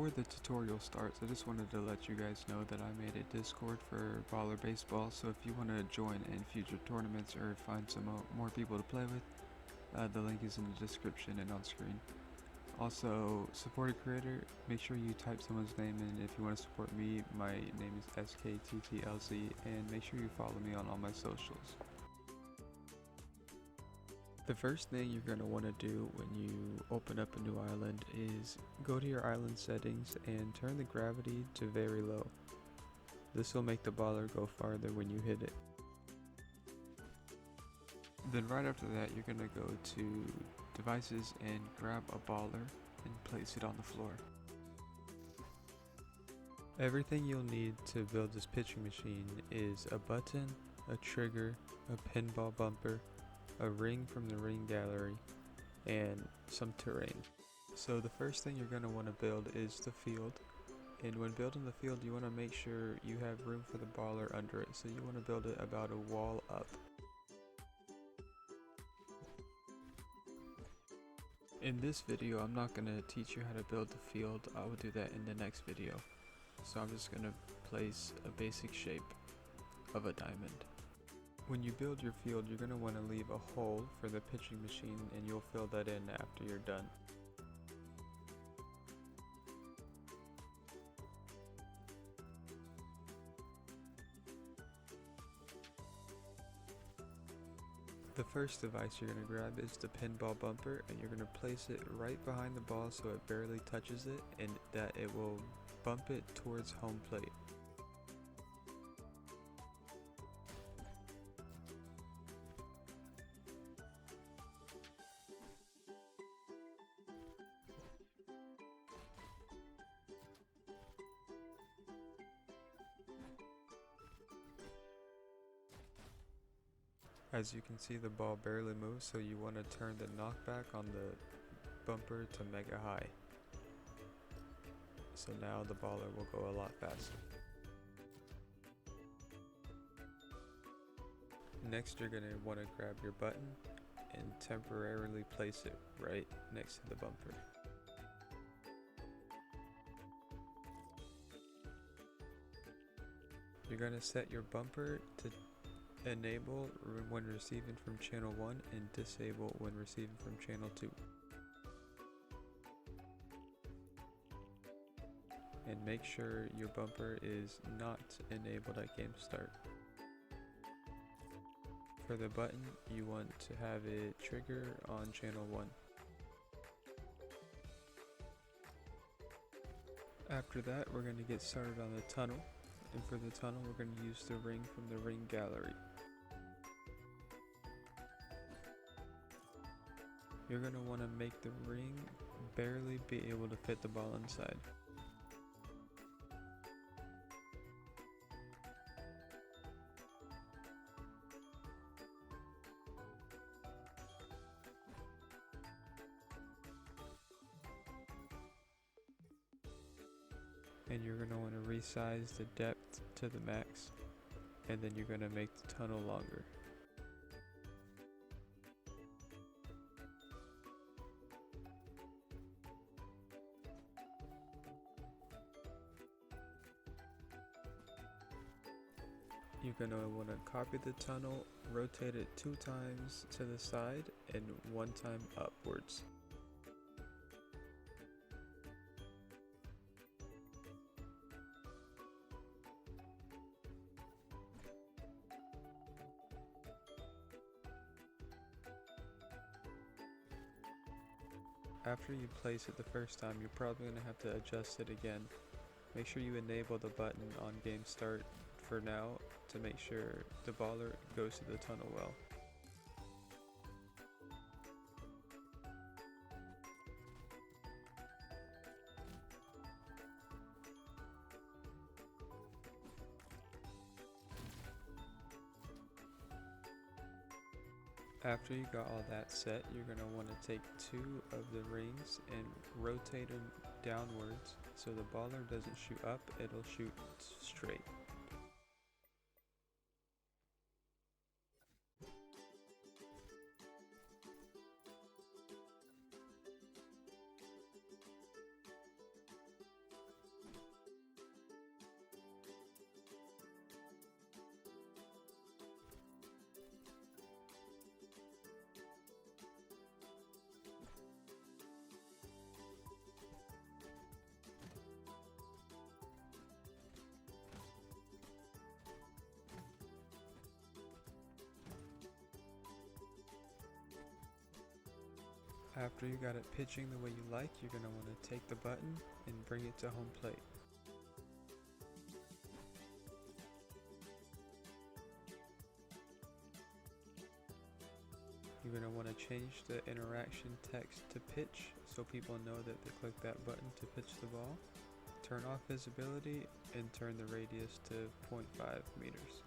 Before the tutorial starts, I just wanted to let you guys know that I made a Discord for Baller Baseball, so if you want to join in future tournaments or find some more people to play with, the link is in the description and on screen. Also, support a creator, make sure you type someone's name in if you want to support me. My name is SKTTLZ, and make sure you follow me on all my socials. The first thing you're going to want to do when you open up a new island is go to your island settings and turn the gravity to very low. This will make the baller go farther when you hit it. Then right after that, you're going to go to devices and grab a baller and place it on the floor. Everything you'll need to build this pitching machine is a button, a trigger, a pinball bumper, a ring from the ring gallery, and some terrain. So the first thing you're going to want to build is the field, and when building the field you want to make sure you have room for the baller under it, so you want to build it about a wall up. In this video I'm not going to teach you how to build the field, I will do that in the next video. So I'm just going to place a basic shape of a diamond. When you build your field, you're going to want to leave a hole for the pitching machine, and you'll fill that in after you're done. The first device you're going to grab is the pinball bumper, and you're going to place it right behind the ball so it barely touches it, and that it will bump it towards home plate. As you can see, the ball barely moves, so you want to turn the knockback on the bumper to mega high. So now the baller will go a lot faster. Next, you're going to want to grab your button and temporarily place it right next to the bumper. You're going to set your bumper to enable when receiving from channel 1 and disable when receiving from channel 2. And make sure your bumper is not enabled at game start. For the button, you want to have it trigger on channel 1. After that, we're going to get started on the tunnel. And for the tunnel, we're going to use the ring from the ring gallery. You're going to want to make the ring barely be able to fit the ball inside. And you're going to want to resize the depth to the max, and then you're going to make the tunnel longer. You're going to want to copy the tunnel, rotate it 2 times to the side and 1 time upwards. After you place it the first time, you're probably going to have to adjust it again. Make sure you enable the button on game start for now to make sure the baller goes to the tunnel well. After you got all that set, you're going to want to take 2 of the rings and rotate them downwards so the baller doesn't shoot up, it'll shoot straight. After you got it pitching the way you like, you're going to want to take the button and bring it to home plate. You're going to want to change the interaction text to pitch so people know that they click that button to pitch the ball. Turn off visibility and turn the radius to 0.5 meters.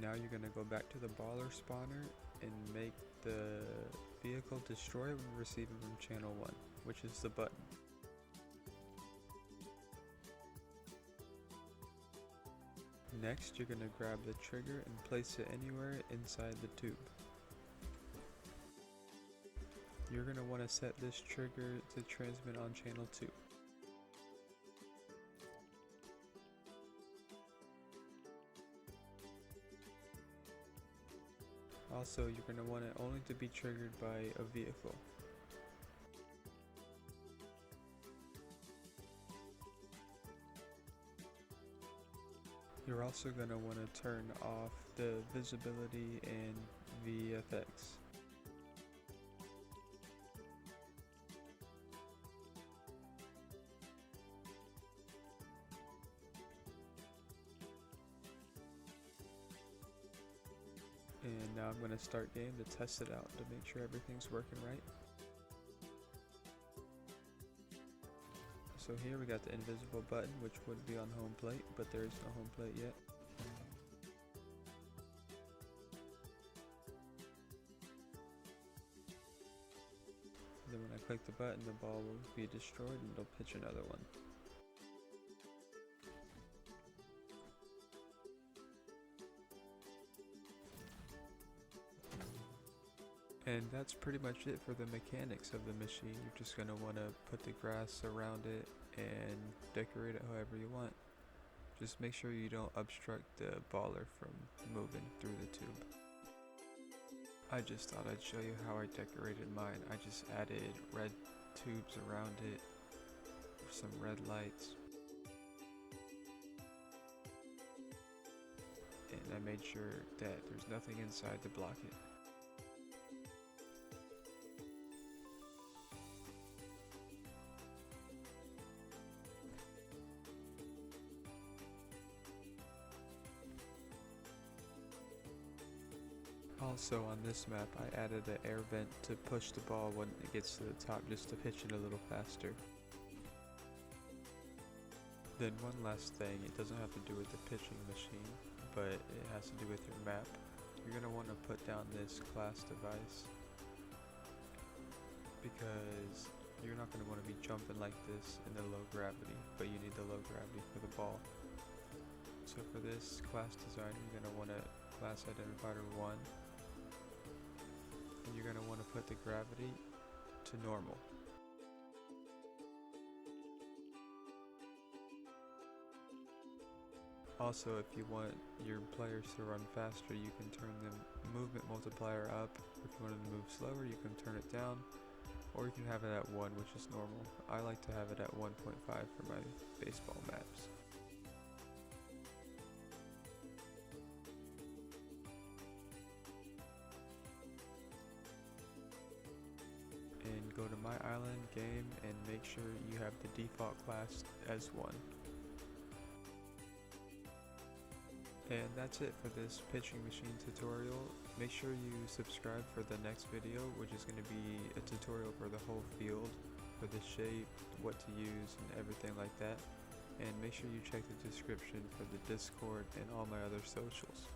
Now you're going to go back to the baller spawner and make the vehicle destroy when receiving from channel 1, which is the button. Next, you're going to grab the trigger and place it anywhere inside the tube. You're going to want to set this trigger to transmit on channel 2. Also, you're going to want it only to be triggered by a vehicle. You're also going to want to turn off the visibility and VFX. And now I'm going to start game to test it out to make sure everything's working right. So here we got the invisible button, which would be on home plate, but there is no home plate yet. Then when I click the button, the ball will be destroyed and it'll pitch another one. And that's pretty much it for the mechanics of the machine. You're just going to want to put the grass around it and decorate it however you want. Just make sure you don't obstruct the baller from moving through the tube. I just thought I'd show you how I decorated mine. I just added red tubes around it, some red lights, and I made sure that there's nothing inside to block it. Also on this map, I added an air vent to push the ball when it gets to the top just to pitch it a little faster. Then one last thing, it doesn't have to do with the pitching machine, but it has to do with your map. You're going to want to put down this class device because you're not going to want to be jumping like this in the low gravity, but you need the low gravity for the ball. So for this class design, you're going to want to class identifier 1. And you're going to want to put the gravity to normal. Also, if you want your players to run faster, you can turn the movement multiplier up. If you want them to move slower, you can turn it down, or you can have it at 1, which is normal. I like to have it at 1.5 for my baseball maps. And go to my island, game, and make sure you have the default class as 1. And that's it for this pitching machine tutorial. Make sure you subscribe for the next video, which is going to be a tutorial for the whole field, for the shape, what to use, and everything like that. And make sure you check the description for the Discord and all my other socials.